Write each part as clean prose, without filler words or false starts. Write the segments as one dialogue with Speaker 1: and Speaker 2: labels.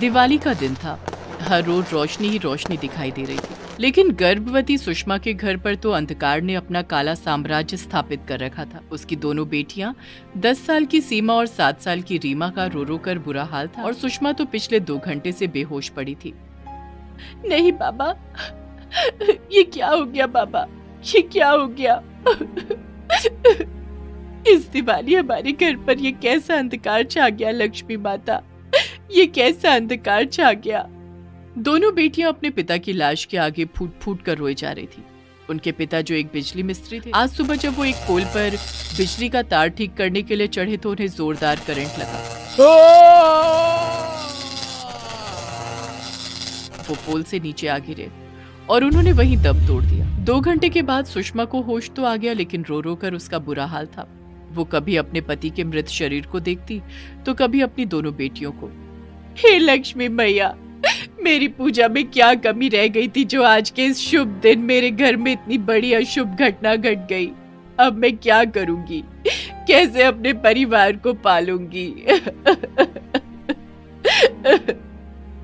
Speaker 1: दिवाली का दिन था। हर रोज रोशनी ही रोशनी दिखाई दे रही थी, लेकिन गर्भवती सुषमा के घर पर तो अंधकार ने अपना काला साम्राज्य स्थापित कर रखा था। उसकी दोनों बेटियां 10 साल की सीमा और 7 साल की रीमा का रो रो कर बुरा हाल था और सुषमा तो पिछले 2 घंटे से बेहोश पड़ी थी। नहीं बाबा, ये क्या हो गया बाबा, ये क्या हो गया? इस दिवाली हमारे घर पर ये कैसा अंधकार छा गया लक्ष्मी माता, ये कैसा अंधकार छा गया। दोनों बेटियां अपने पिता की लाश के आगे फूट फूट कर रोए जा रही थी। उनके पिता जो एक बिजली मिस्त्री थे, आज सुबह जब वो एक पोल पर बिजली का तार ठीक करने के लिए चढ़े तो उन्हें जोरदार करंट लगा। वो पोल से नीचे आ गिरे और उन्होंने वहीं दम तोड़ दिया। 2 घंटे के बाद सुषमा को होश तो आ गया, लेकिन रो रो कर उसका बुरा हाल था। वो कभी अपने पति के मृत शरीर को देखती तो कभी अपनी दोनों बेटियों को। हे लक्ष्मी मैया, मेरी पूजा में क्या कमी रह गई थी जो आज के इस शुभ दिन मेरे घर में इतनी बड़ी अशुभ घटना घट गई। अब मैं क्या करूंगी, कैसे अपने परिवार को पालूंगी?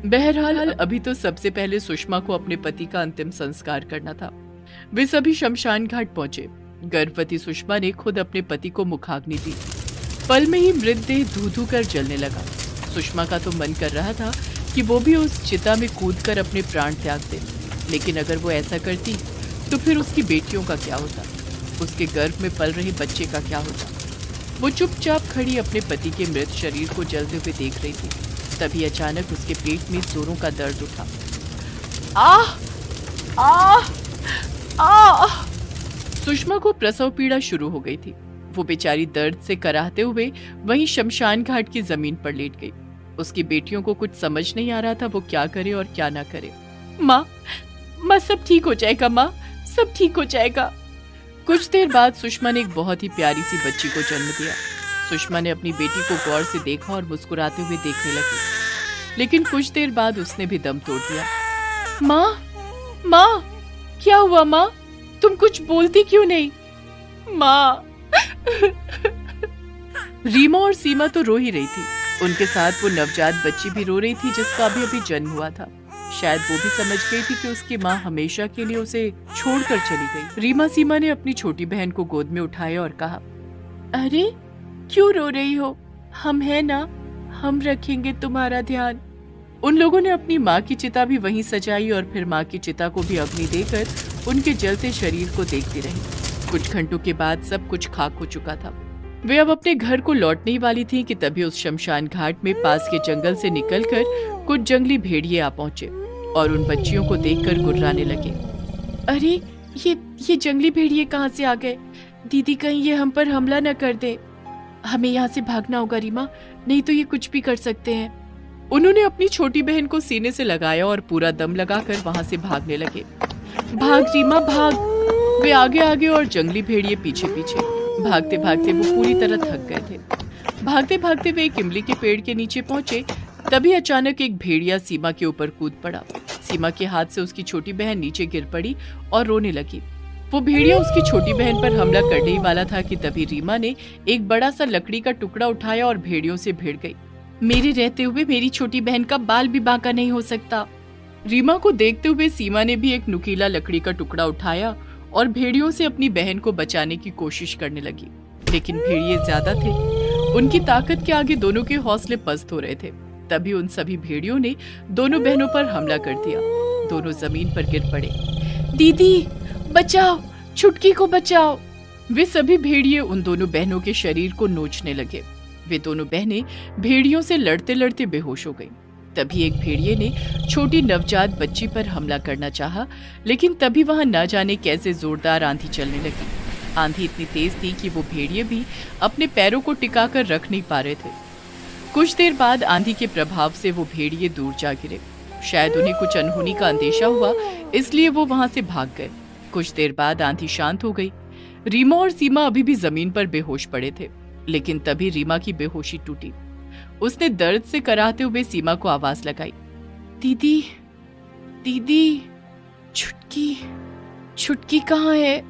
Speaker 1: बहरहाल अभी तो सबसे पहले सुषमा को अपने पति का अंतिम संस्कार करना था। वे सभी शमशान घाट पहुंचे। गर्भवती सुषमा ने खुद अपने पति को मुखाग्नि दी। पल में ही मृतदेह धू धू कर जलने लगा। सुषमा का तो मन कर रहा था कि वो भी उस चिता में कूदकर अपने प्राण त्याग दे, लेकिन अगर वो ऐसा करती तो फिर उसकी बेटियों का क्या होता, उसके गर्भ में पल रहे बच्चे का क्या होता। वो चुपचाप खड़ी अपने पति के मृत शरीर को जलते हुए देख रही थी। तभी अचानक उसके पेट में जोरों का दर्द उठा। आह आह आह! सुषमा को प्रसव पीड़ा शुरू हो गई थी। वो बेचारी दर्द से कराहते हुए वहीं शमशान घाट की जमीन पर लेट गई। उसकी बेटियों को कुछ समझ नहीं आ रहा था वो क्या करे और क्या ना करे। माँ सब ठीक हो जाएगा, माँ सब ठीक हो जाएगा। कुछ देर बाद सुषमा ने एक बहुत ही प्यारी सी बच्ची को जन्म दिया। सुषमा ने अपनी बेटी को गौर से देखा और मुस्कुराते हुए देखने लगी, लेकिन कुछ देर बाद उसने भी दम तोड़ दिया। माँ क्या हुआ माँ, तुम कुछ बोलती क्यों नहीं? माँ। रीमा और सीमा तो रो ही रही थी। उनके साथ वो नवजात बच्ची भी रो रही थी जिसका अभी अभी जन्म हुआ था। शायद वो भी समझ गई थी कि उसकी माँ हमेशा के लिए उसे छोड़कर चली गई। रीमा सीमा ने अपनी छोटी बहन को गोद में उठाया और कहा, अरे क्यों रो रही हो, हम हैं ना, हम रखेंगे तुम्हारा ध्यान। उन लोगों ने अपनी माँ की चिता भी वहीं सजाई और फिर माँ की चिता को भी अग्नि देकर उनके जलते शरीर को देखती रही। कुछ घंटों के बाद सब कुछ खाक हो चुका था। वे अब अपने घर को लौटने ही वाली थी कि तभी उस शमशान घाट में पास के जंगल से निकलकर कुछ जंगली भेड़िए आ पहुंचे और उन बच्चियों को देखकर गुर्राने लगे। अरे ये जंगली भेड़िए कहाँ से आ गए? दीदी कहीं ये हम पर हमला न कर दे। हमें यहाँ से भागना होगा रीमा, नहीं तो ये कुछ भी कर सकते हैं। उन्होंने अपनी छोटी बहन को सीने से लगाया और पूरा दम लगाकर वहां से भागने लगे। भाग रीमा भाग! वे आगे आगे और जंगली भेड़िए पीछे पीछे। भागते भागते वो पूरी तरह थक गए थे। भागते भागते वे एक इमली के पेड़ के नीचे पहुंचे। तभी अचानक एक भेड़िया सीमा के ऊपर कूद पड़ा। सीमा के हाथ से उसकी छोटी बहन नीचे गिर पड़ी और रोने लगी। वो भेड़िया उसकी छोटी बहन पर हमला करने ही वाला था कि तभी रीमा ने एक बड़ा सा लकड़ी का टुकड़ा उठाया और भेड़ियों से भिड़ गई। मेरे रहते हुए मेरी छोटी बहन का बाल भी बांका नहीं हो सकता। रीमा को देखते हुए सीमा ने भी एक नुकीला लकड़ी का टुकड़ा उठाया और भेड़ियों से अपनी बहन को बचाने की कोशिश करने लगी, लेकिन भेड़िए ज्यादा थे। उनकी ताकत के आगे दोनों के हौसले पस्त हो रहे थे। तभी उन सभी भेड़ियों ने दोनों बहनों पर हमला कर दिया। दोनों जमीन पर गिर पड़े। दीदी बचाओ, छुटकी को बचाओ! वे सभी भेड़िए उन दोनों बहनों के शरीर को नोचने लगे। वे दोनों बहनें भेड़ियों से लड़ते लड़ते बेहोश हो गईं। तभी एक भेड़िए ने छोटी नवजात बच्ची पर हमला करना चाहा, लेकिन तभी वहां न जाने कैसे जोरदार आंधी चलने लगी। आंधी इतनी तेज थी कि वो भेड़िए भी अपने पैरों को टिकाकर रख नहीं पा रहे थे। कुछ देर बाद आंधी के प्रभाव से वो भेड़िए दूर जा गिरे। शायद उन्हें कुछ अनहोनी का अंदेशा हुआ, इसलिए वो वहां से भाग गए। कुछ देर बाद आंधी शांत हो गई। रीमा और सीमा अभी भी जमीन पर बेहोश पड़े थे, लेकिन तभी रीमा की बेहोशी टूटी। उसने दर्द से कराहते हुए सीमा को आवाज लगाई, दीदी दीदी, छुटकी कहाँ है?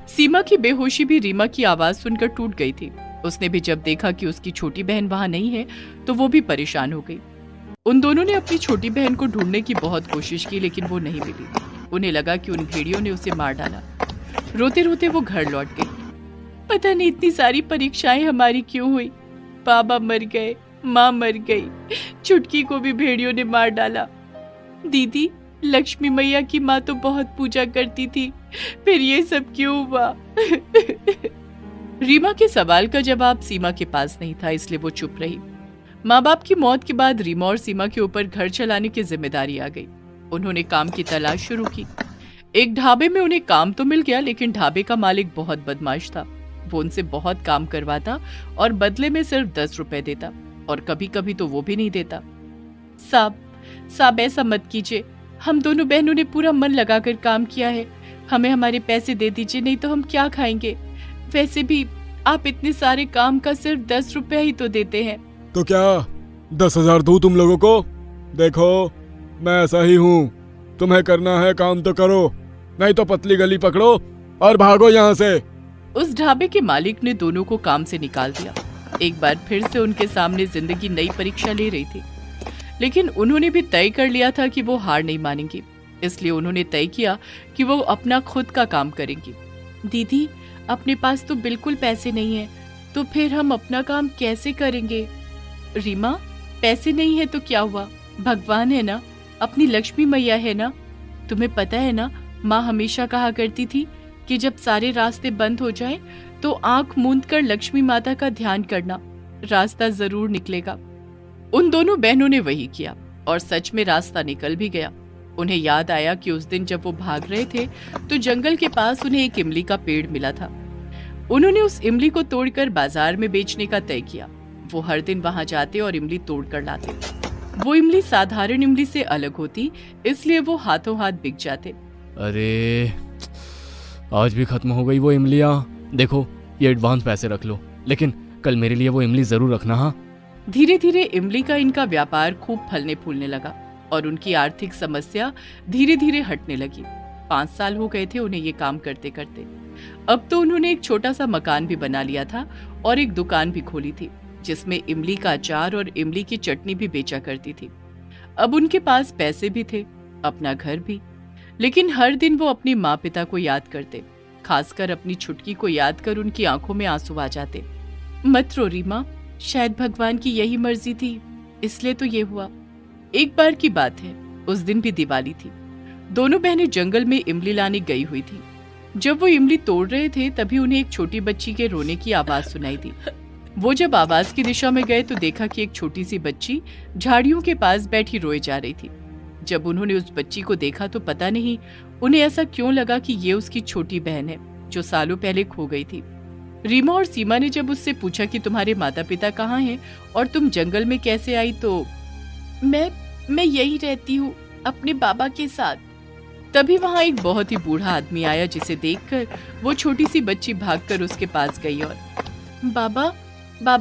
Speaker 1: सीमा की बेहोशी भी रीमा की आवाज सुनकर टूट गई थी। उसने भी जब देखा कि उसकी छोटी बहन वहां नहीं है तो वो भी परेशान हो गई। उन दोनों ने अपनी छोटी बहन को ढूंढने की बहुत कोशिश की, लेकिन वो नहीं मिली। उन्हें लगा कि उन भेड़ियों ने उसे मार डाला। रोते रोते वो घर लौट गई। पता नहीं इतनी सारी परीक्षाएं हमारी क्यों हुई। बाबा मर गए, माँ मर गई, छुटकी को भी भेड़ियों ने मार डाला। दीदी, लक्ष्मी मैया की माँ तो बहुत पूजा करती थी, फिर ये सब क्यों हुआ? रीमा के सवाल का जवाब सीमा के पास नहीं था, इसलिए वो चुप रही। माँ बाप की मौत के बाद रीमा और सीमा के ऊपर घर चलाने की जिम्मेदारी आ गई। उन्होंने काम की तलाश शुरू की। एक ढाबे में उन्हें काम तो मिल गया, लेकिन ढाबे का मालिक बहुत बदमाश था। वो उनसे बहुत काम करवाता और बदले में सिर्फ 10 रुपए देता, और कभी कभी तो वो भी नहीं देता। साहब ऐसा मत कीजिए, हम दोनों बहनों ने पूरा मन लगाकर काम किया है, हमें हमारे पैसे दे दीजिए, नहीं तो हम क्या खाएंगे? वैसे भी आप इतने सारे काम का सिर्फ 10 रुपया ही तो देते हैं।
Speaker 2: तो क्या 10,000 दूं तुम लोगों को? देखो, मैं ऐसा ही हूँ, तुम्हें करना है काम तो करो, नहीं तो पतली गली पकड़ो और भागो यहाँ से।
Speaker 1: उस ढाबे के मालिक ने दोनों को काम से निकाल दिया। एक बार फिर से उनके सामने जिंदगी नई परीक्षा ले रही थी, लेकिन उन्होंने भी तय कर लिया था कि वो हार नहीं मानेंगी। इसलिए उन्होंने तय किया कि वो अपना खुद का काम करेंगी। दीदी, अपने पास तो बिल्कुल पैसे नहीं है, तो फिर हम अपना काम कैसे करेंगे? रीमा, पैसे नहीं है तो क्या हुआ, भगवान है ना, अपनी लक्ष्मी मैया है ना। तुम्हें पता है ना, माँ हमेशा कहा करती थी कि जब सारे रास्ते बंद हो जाएं, तो आंख मूंद कर लक्ष्मी माता का ध्यान करना, रास्ता जरूर निकलेगा। उन दोनों बहनों ने वही किया और सच में रास्ता निकल भी गया। उन्हें याद आया कि उस दिन जब वो भाग रहे थे तो जंगल के पास उन्हें एक इमली का पेड़ मिला था। उन्होंने उस इमली को तोड़कर बाजार में बेचने का तय किया। वो हर दिन वहां जाते और इमली तोड़कर लाते। वो इमली साधारण इमली से अलग होती, इसलिए वो हाथों हाथ बिक जाते।
Speaker 2: अरे, आज भी खत्म हो गई वो इमलियाँ। देखो, ये एडवांस पैसे रख लो, लेकिन कल मेरे लिए वो इमली जरूर रखना। हाँ।
Speaker 1: धीरे धीरे इमली का इनका व्यापार खूब फलने फूलने लगा और उनकी आर्थिक समस्या धीरे धीरे हटने लगी। 5 साल हो गए थे उन्हें ये काम करते करते। अब तो उन्होंने एक छोटा सा मकान भी बना लिया था और एक दुकान भी खोली थी, जिसमें इमली का अचार और इमली की चटनी भी बेचा करती थी। अब उनके पास पैसे भी थे, अपना घर भी, लेकिन हर दिन वो अपनी माँ पिता को याद करते, खासकर अपनी छुटकी को याद कर उनकी आंखों में आंसू आ जाते। मत रो रीमा, शायद भगवान की यही मर्जी थी, इसलिए तो ये हुआ। एक बार की बात है, उस दिन भी दिवाली थी। दोनों बहनें जंगल में इमली लाने गई हुई थी। जब वो इमली तोड़ रहे थे तभी उन्हें एक छोटी बच्ची के रोने की आवाज सुनाई दी। वो जब आवाज की दिशा में गए तो देखा कि एक छोटी सी बच्ची झाड़ियों के पास बैठी रोए जा रही थी। जब उन्होंने उस बच्ची को देखा तो पता नहीं उन्हें ऐसा क्यों लगा कि ये उसकी छोटी बहन है जो सालों पहले खो गई थी। रीमा और सीमा ने जब उससे पूछा कि तुम्हारे माता पिता कहाँ हैं और तुम जंगल में कैसे आई, तो मैं यही रहती हूँ अपने बाबा के साथ। तभी वहाँ एक बहुत ही बूढ़ा आदमी आया, जिसे देखकर वो छोटी सी बच्ची भागकर उसके पास गई और बाबा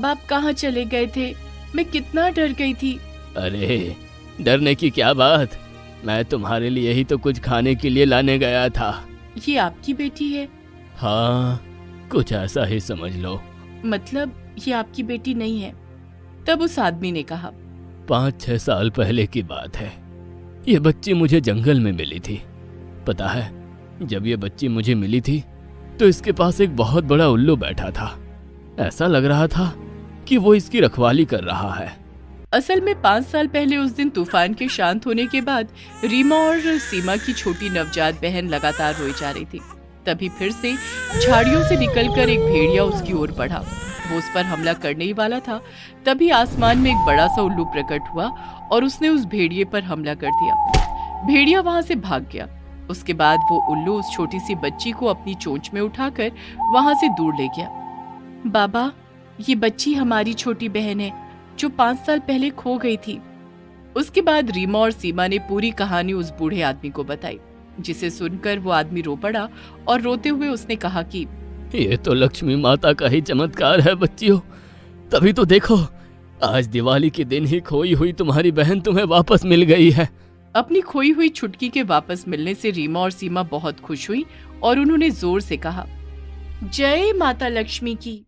Speaker 1: आप कहाँ चले गए थे? मैं कितना डर गई थी।
Speaker 2: अरे, डरने की क्या बात, मैं तुम्हारे लिए ही तो कुछ खाने के लिए लाने गया था।
Speaker 1: ये आपकी बेटी है?
Speaker 2: हाँ, कुछ ऐसा ही समझ लो।
Speaker 1: मतलब ये आपकी बेटी नहीं है? तब उस आदमी ने कहा,
Speaker 2: 5-6 साल पहले की बात है। ये बच्ची मुझे जंगल में मिली थी। पता है, जब ये बच्ची मुझे मिली थी तो इसके पास एक बहुत बड़ा उल्लू बैठा था। ऐसा लग रहा था कि वो इसकी रखवाली कर रहा है।
Speaker 1: असल में 5 साल पहले उस दिन तूफान के शांत होने के बाद रीमा और सीमा की छोटी नवजात बहन लगातार रोई जा रही थी। तभी फिर से झाड़ियों से निकलकर एक भेड़िया उसकी ओर बढ़ा। वो उस पर हमला करने ही वाला था, तभी आसमान में एक बड़ा सा उल्लू प्रकट हुआ और उसने उस भेड़िए पर हमला कर दिया। भेड़िया वहां से भाग गया। उसके बाद वो उल्लू उस छोटी सी बच्ची को अपनी चोंच में उठाकर वहां से दूर ले गया। बाबा, ये बच्ची हमारी छोटी बहन है जो 5 साल पहले खो गई थी। उसके बाद रीमा और सीमा ने पूरी कहानी उस बूढ़े आदमी को बताई, जिसे सुनकर वो आदमी रो पड़ा और रोते हुए उसने कहा कि
Speaker 2: ये तो लक्ष्मी माता का ही चमत्कार है बच्चियों। तभी तो देखो, आज दिवाली के दिन ही खोई हुई तुम्हारी बहन तुम्हें वापस मिल गई है।
Speaker 1: अपनी खोई हुई छुटकी के वापस मिलने से रीमा और सीमा बहुत खुश हुई और उन्होंने जोर से कहा, जय माता लक्ष्मी की।